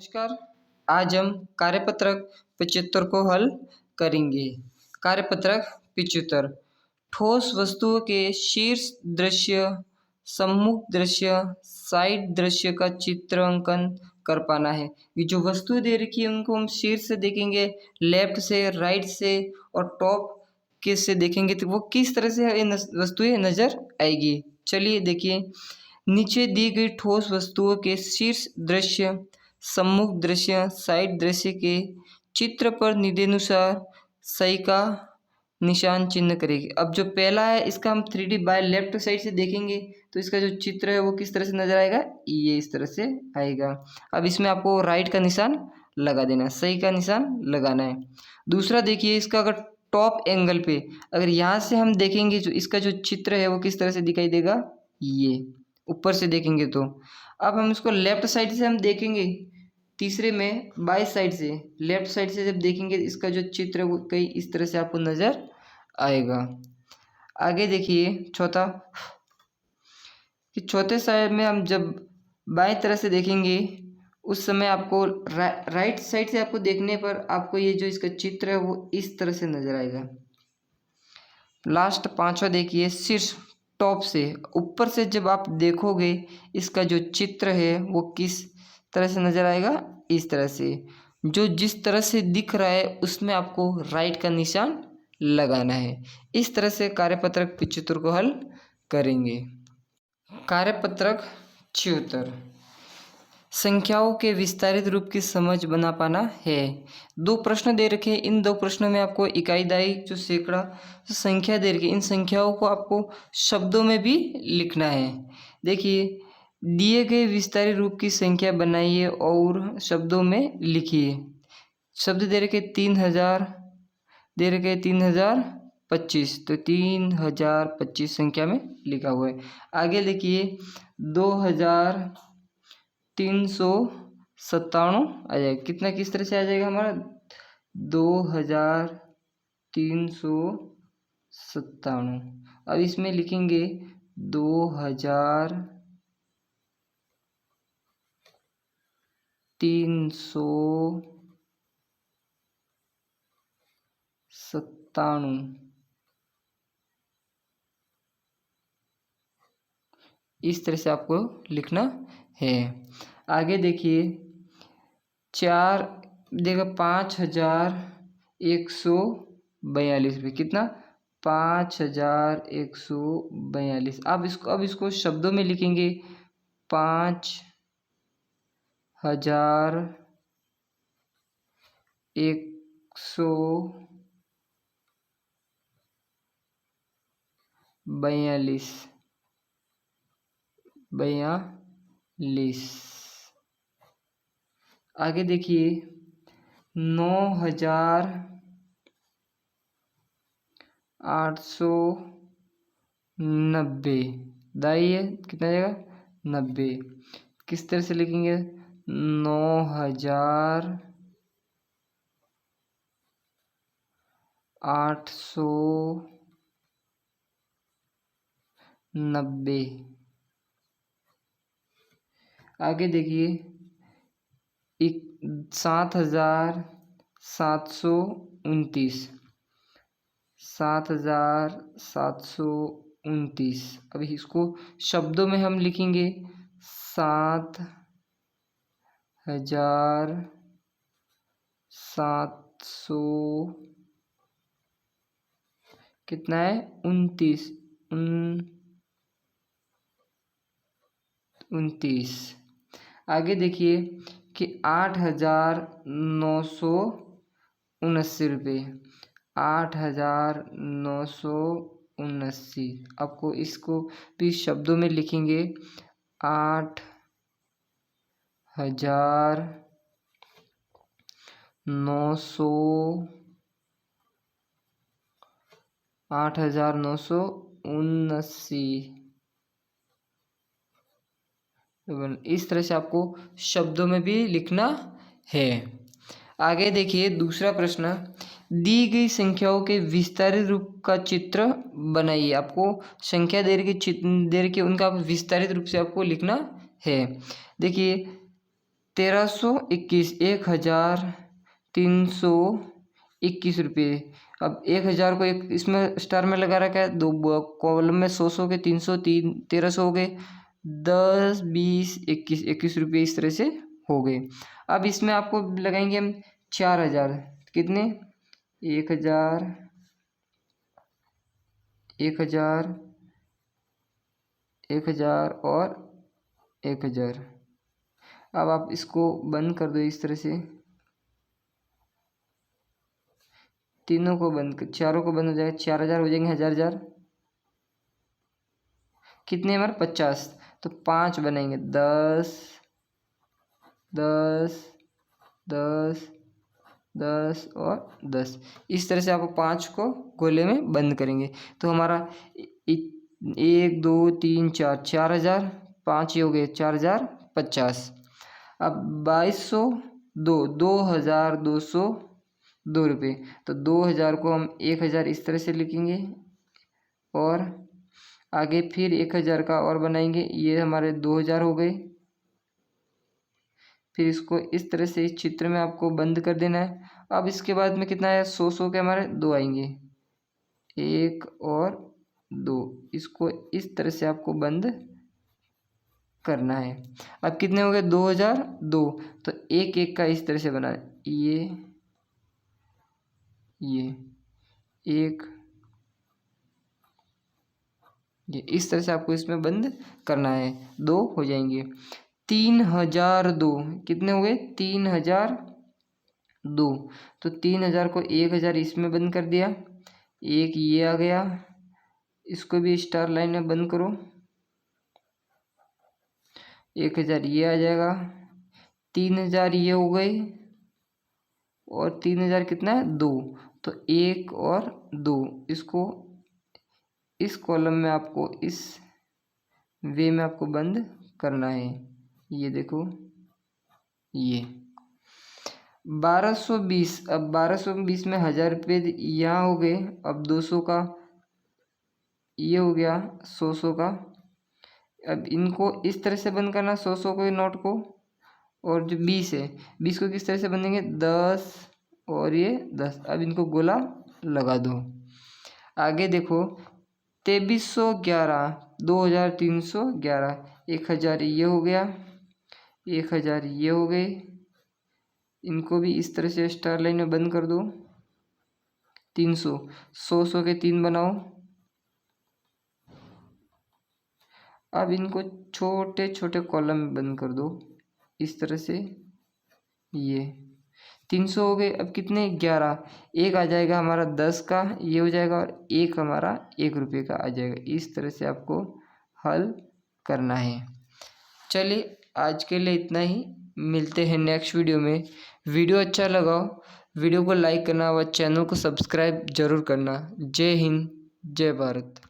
नमस्कार। आज हम कार्यपत्रक 75 को हल करेंगे। कार्यपत्रक 75 ठोस वस्तुओं के शीर्ष दृश्य, सम्मुख दृश्य, साइड दृश्य का चित्रांकन कर पाना है। ये जो वस्तु दे रखी है उनको हम शीर्ष से देखेंगे, लेफ्ट से, राइट से और टॉप के से देखेंगे तो वो किस तरह से ये वस्तुएं नजर आएगी। चलिए देखिए, नीचे दी गई ठोस वस्तुओं के शीर्ष दृश्य, सम्मुख दृश्य, साइड दृश्य के चित्र पर निदेनुसार सही का निशान चिन्ह करेगी। अब जो पहला है इसका हम 3D बाय लेफ्ट साइड से देखेंगे तो इसका जो चित्र है वो किस तरह से नजर आएगा, ये इस तरह से आएगा। अब इसमें आपको राइट का निशान लगा देना है, सही का निशान लगाना है। दूसरा देखिए, इसका अगर टॉप एंगल पे अगर यहाँ से हम देखेंगे जो इसका जो चित्र है वो किस तरह से दिखाई देगा, ये ऊपर से देखेंगे तो। अब हम इसको लेफ्ट साइड से हम देखेंगे, तीसरे में बाई साइड से, लेफ्ट साइड से जब देखेंगे इसका जो चित्र है वो कई इस तरह से आपको नजर आएगा। आगे देखिए चौथा, कि चौथे साइड में हम जब बाएं तरह से देखेंगे उस समय आपको राइट साइड से आपको देखने पर आपको ये जो इसका चित्र है वो इस तरह से नजर आएगा। लास्ट पांचवा देखिए, शीर्ष टॉप से ऊपर से जब आप देखोगे इसका जो चित्र है वो किस तरह से नजर आएगा, इस तरह से। जो जिस तरह से दिख रहा है उसमें आपको राइट का निशान लगाना है। इस तरह से कार्यपत्रक 75 को हल करेंगे। कार्यपत्रक 76 संख्याओं के विस्तारित रूप की समझ बना पाना है। दो प्रश्न दे रखे हैं, इन दो प्रश्नों में आपको इकाई दाई जो सैकड़ा जो संख्या दे रखी है इन संख्याओं को आपको शब्दों में भी लिखना है। देखिए, दिए गए विस्तारित रूप की संख्या बनाइए और शब्दों में लिखिए। शब्द दे रखे 3000, दे रखे 3025, तो 3025 संख्या में लिखा हुआ है। आगे देखिए 2397 आ जाएगा। कितना किस तरह से आ जाएगा हमारा, 2397। अब इसमें लिखेंगे 2397। इस तरह से आपको लिखना है। आगे देखिए 4 देगा 5142 रुपये। कितना, 5142। अब इसको शब्दों में लिखेंगे 5142। आगे देखिए 9890 दाई है, कितना आ जाएगा 90। किस तरह से लिखेंगे, 9890। आगे देखिए 7729, 7729। अभी इसको शब्दों में हम लिखेंगे 7700 कितना है 29। आगे देखिए कि 8979 रुपये, 8979। आपको इसको भी शब्दों में लिखेंगे 8979। इस तरह से आपको शब्दों में भी लिखना है। आगे देखिए दूसरा प्रश्न, दी गई संख्याओं के विस्तारित रूप का चित्र बनाइए। आपको संख्या दे रखी उनका विस्तारित रूप से आपको लिखना है। देखिए 1321 1321 रुपये। अब 1000 को एक इसमें स्टार में लगा रखा है, दो कॉलम में 100 के 300 1300 हो गए, 10 20 21 21 रुपये इस तरह से हो गए। अब इसमें आपको लगाएंगे हम 4000, कितने 1000 1000 1000 और 1000। अब आप इसको बंद कर दो इस तरह से, तीनों को बंद कर, चारों को बंद हो जाएगा, 4000 हो जाएंगे, 1000 कितने हमारे 50, तो 5 बनाएंगे, 10 10 10 10 और 10। इस तरह से आप 5 को गोले में बंद करेंगे तो हमारा 1 2 3 4 4000, 5 ये हो गए 4050। अब 2202 रुपये, तो 2000 को हम 1000 इस तरह से लिखेंगे और आगे फिर 1000 का और बनाएंगे, ये हमारे 2000 हो गए। फिर इसको इस तरह से इस चित्र में आपको बंद कर देना है। अब इसके बाद में कितना है, 100 के हमारे 2 आएंगे, 1 और 2, इसको इस तरह से आपको बंद करना है। अब कितने हो गए 2002, तो एक एक का इस तरह से बना है, ये एक, ये इस तरह से आपको इसमें बंद करना है, 2 हो जाएंगे। 3002 कितने हो गए 3002, तो 3000 को 1000 इसमें बंद कर दिया, एक ये आ गया, इसको भी स्टार लाइन में बंद करो, 1000 ये आ जाएगा, 3000 ये हो गए और 3000 कितना है 2, तो 1 और 2, इसको इस कॉलम में आपको इस वे में आपको बंद करना है। ये देखो ये 1220, अब 1220 में 1000 रुपये यहाँ हो गए, अब 200 का ये हो गया, 100 का, अब इनको इस तरह से बंद करना 100 को नोट को, और जो 20 है 20 को किस तरह से बंदेंगे 10 और ये 10, अब इनको गोला लगा दो। आगे देखो 2311 2311, 1000 ये हो गया, 1000 ये हो गए, इनको भी इस तरह से स्टार लाइन में बंद कर दो, 300 100 के 3 बनाओ। अब इनको छोटे छोटे कॉलम में बंद कर दो इस तरह से, ये 300 हो गए। अब कितने 11, एक आ जाएगा हमारा 10 का, ये हो जाएगा, और एक हमारा 1 रुपये का आ जाएगा। इस तरह से आपको हल करना है। चलिए आज के लिए इतना ही, मिलते हैं नेक्स्ट वीडियो में। वीडियो अच्छा लगा वीडियो को लाइक करना व चैनल को सब्सक्राइब जरूर करना। जय हिंद, जय भारत।